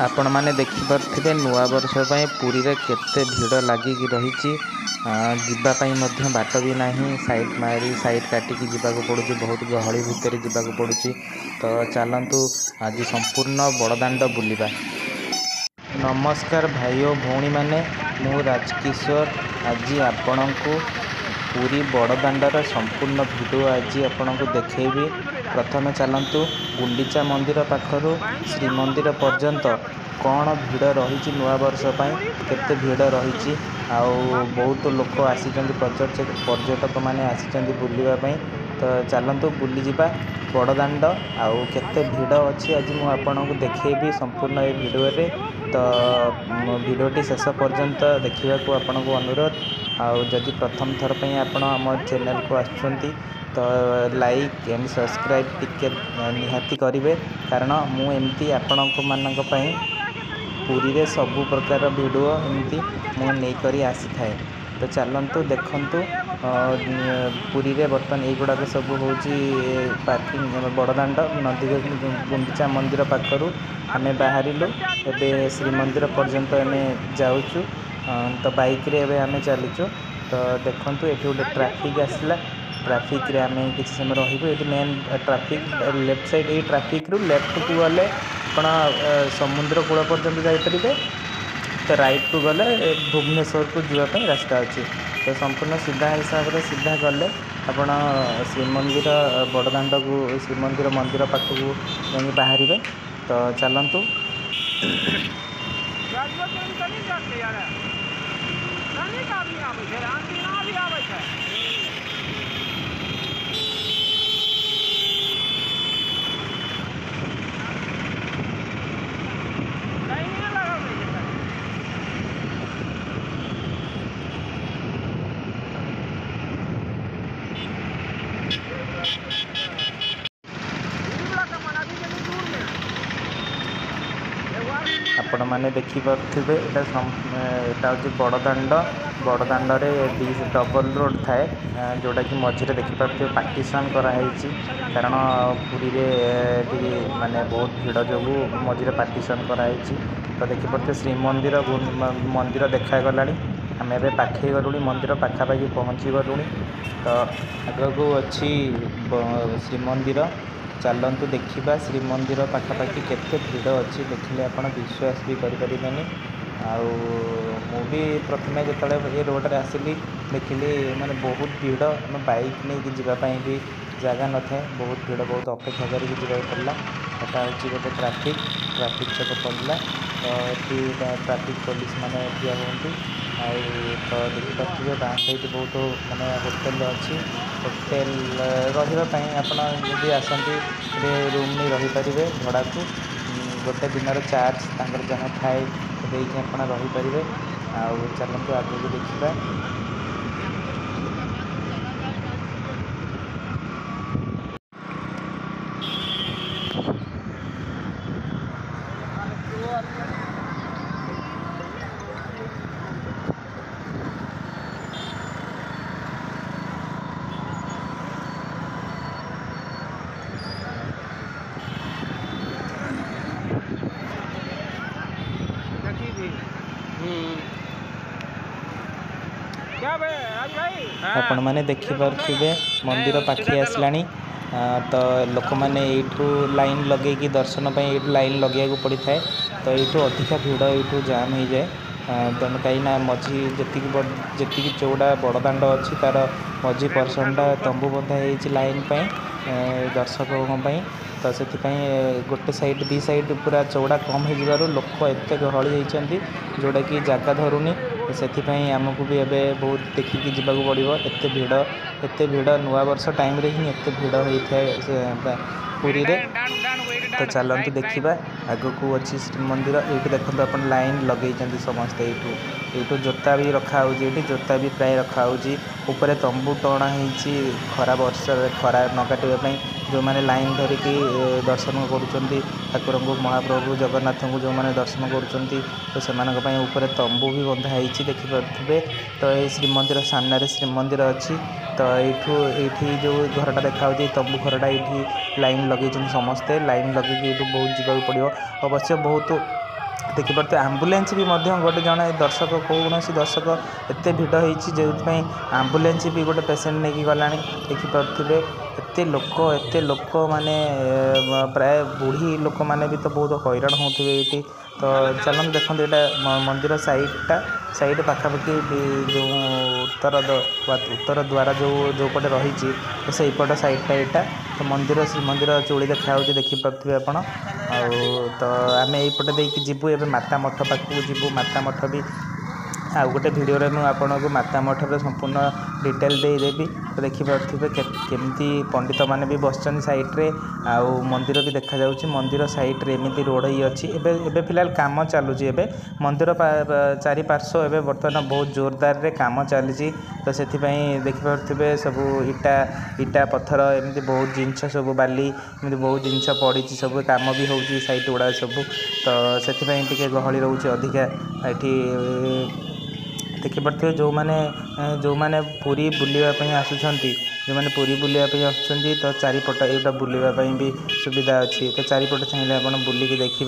आपण मैंने देखिपे नुआ वर्ष पुरी रे केते भिड़ लगिकी रही। जीवाई बाट भी ना साइड मारी साइड काटिकी जावाक पड़ुची बहुत गहली भितर जावाक पड़ुची। तो चलतु आज संपूर्ण बड़दाण्ड बुलिबा। नमस्कार भाई और भौणी मैंने मु राजकिशोर आज आपण को पूरी बड़दाण्डर संपूर्ण भिडियो आज आपण को देखैबी। प्रथमे चलतु गुंडीचा मंदिर पाखरु श्रीमंदिर पर्यंत कौन भिड़ रही नुआ वर्ष केते भिड़ रही। बहुत लोक आसी पर्यटक मैंने आसी बुलवाई। तो चलतु बुली जावा बड़दाण्ड आउ केते भिड़ अच्छी आज मुझे आपन को देखैबी संपूर्ण ये भिडियो रे। तो भिडियोटी शेष पर्यंत देखा आपन को अनुरोध। आदि प्रथम थर पर आपण आम चैनल को आसुँच तो लाइक एंड सब्सक्राइब टिके निहाती करेंगे कारण मु एमती आपण मानक पूरी रे सबु प्रकार वीडियो एमती मु नहीं आसी थाए। तो चलतु देखंतु पूरी रे बर्तमान युड़ाक सब हूँ पार्किंग बड़दाण्ड नदी गुंडीचा मंदिर पाखरु आमे बाहरिलु एबे श्रीमंदिर पर्यंत आमे जाऊचु। तो बाइक रे एबे आमे चलीचु। तो देखंतु एठी गोटे ट्रैफिक आसला ट्रैफिक रे आमे किसी समय रहिबु। एठी मेन ट्रैफिक लेफ्ट साइड ए ट्रैफिक रु लेफ्ट को गले आपण समुद्र कूल पर्यंत जाई परिबे। तो राइट को गले भुवनेश्वर को जावाई रास्ता अच्छी। तो संपूर्ण सीधा हिसाब से सीधा गले आपण श्रीमंदिर बड़दाण्ड को श्रीमंदिर मंदिर पाख को जाई बाहर। तो चलतु आपण मैंने देखिपे यहाँ हूँ बड़दाण्ड बड़दाण्ड डबल रोड थाए जोटा कि मझे देखिपे पार्टीशन कराई। कारण पूरी रे माने बहुत भिड़ जो मझे पार्टीशन कराई। तो देखिपे श्रीमंदिर मंदिर देखागला आम ए पाखे गलुणी मंदिर पाखापाखि पहुँची गलुँ। तो आगू अच्छी श्रीमंदिर चलतु देखा श्रीमंदिर पाखापाखि केते भिड़ अच्छी देखिले आप विश्वास भी करें। मु भी प्रथम जो ये रोड रे आसिली देखिली माने बहुत भिड़ बाइक नहीं जावाई भी जगह न था। बहुत भिड़ बहुत अपेक्षा करके पड़ा। यहाँ हूँ गोटे ट्रैफिक चेक पड़ा। तो ये ट्रैफिक पुलिस मैंने ठिया हूँ। तो देखिपे बाँ साइड बहुत माने होटेल अच्छी। होटेल रही आपड़ी आसती रूम नहीं रही पारे भड़ा को गोटे दिन चार्ज जहाँ थाए देखिए आप रहीपर। चलतु आगे को देखा। आपण मैंने देखिपे मंदिर पाखे आसला। तो लोक मैंने यू लाइन लगे दर्शन पर लाइन लगे पड़ी थाए। तो यू अधिका भिड़ यू जाम हो जाए। तेणु कहीं मझी जी चौड़ा बड़दाण्ड अच्छी तार मझी पर्सनटा तंबू बंधा लाइन दर्शकों। तो से गोटे साइड दी साइड पूरा चौड़ा कम हो लोक एत गहली होती जोटा कि जगह धरुनी। से आमको भी एवं बहुत देखिकी जावाक पड़ो। एत भिड़ नुआ वर्ष टाइम रे ही एत भिड़ होता है पूरी रे। तो चलतु देखा आग को अच्छी श्रीमंदिर ये देखते आप लाइन लगे समस्ते यू जोता भी रखा ये जोता भी प्राय रखा ऊपर तंबू टणा खरा वर्ष खरा न काटापी जो मैंने लाइन धरिकी दर्शन कर ठाकुर को महाप्रभु जगन्नाथ को जो मैंने दर्शन कर ऊपर तंबू भी बंधा देखिपे। तो ये श्रीमंदिर सामने श्रीमंदिर अच्छी। तो ये जो घरटा देखा तंबू घरटा ये लाइन लगे समस्ते लाइन लगे बहुत जावाक पड़ो। अवश्य बहुत देखिपे आम्बुलांस भी गोटे जड़े दर्शक कौन दर्शक एत भिड़ होती जो आम्बुलांस भी गोटे पेसेंट नहीं गला देखिपे एत लोक माने प्राय बुढ़ी लोक मैंने भी तो बहुत हैरान होते ये तो चलन देखते यहाँ मंदिर साइड पाखापाखि जो उत्तर द्वार जो पटे रही तो से पट साइडटा यहाँ तो मंदिर चूड़ी देखा देखिपे आपण तो आम यपटे देखिए जीवु ए माता मठ पाखक जीवु माता मठ भी आउ गोटे भिडियो मुझे आपन को माता मठर संपूर्ण डिटेल देदेवी तो देखिपे केमती पंडित मैंने भी बसचन सैड्रे आउ मंदिर भी देखा जाउछि मंदिर सैड्रे एमती रोड ही अच्छी एबे फिलहाल काम चलुची मंदिर चारि पार्श्व एवं बर्तमान बहुत जोरदार रे काम चली तो से देखिपे सब इटा पत्थर एमती बहुत जिनस सब बाली एमती बहुत जिनस पड़ी सब काम भी होउछि साइट गुड़ा सब तो से गहली रोचे अधिका ये देखिपे जो मैंने पूरी बुलापी आसुँच जो मैंने पूरी बुलापी आसुँच तो चारिपट यहाँ बुलापी भी सुविधा अच्छी तो चारिपट चाहिए आप बुलिकी देखिए।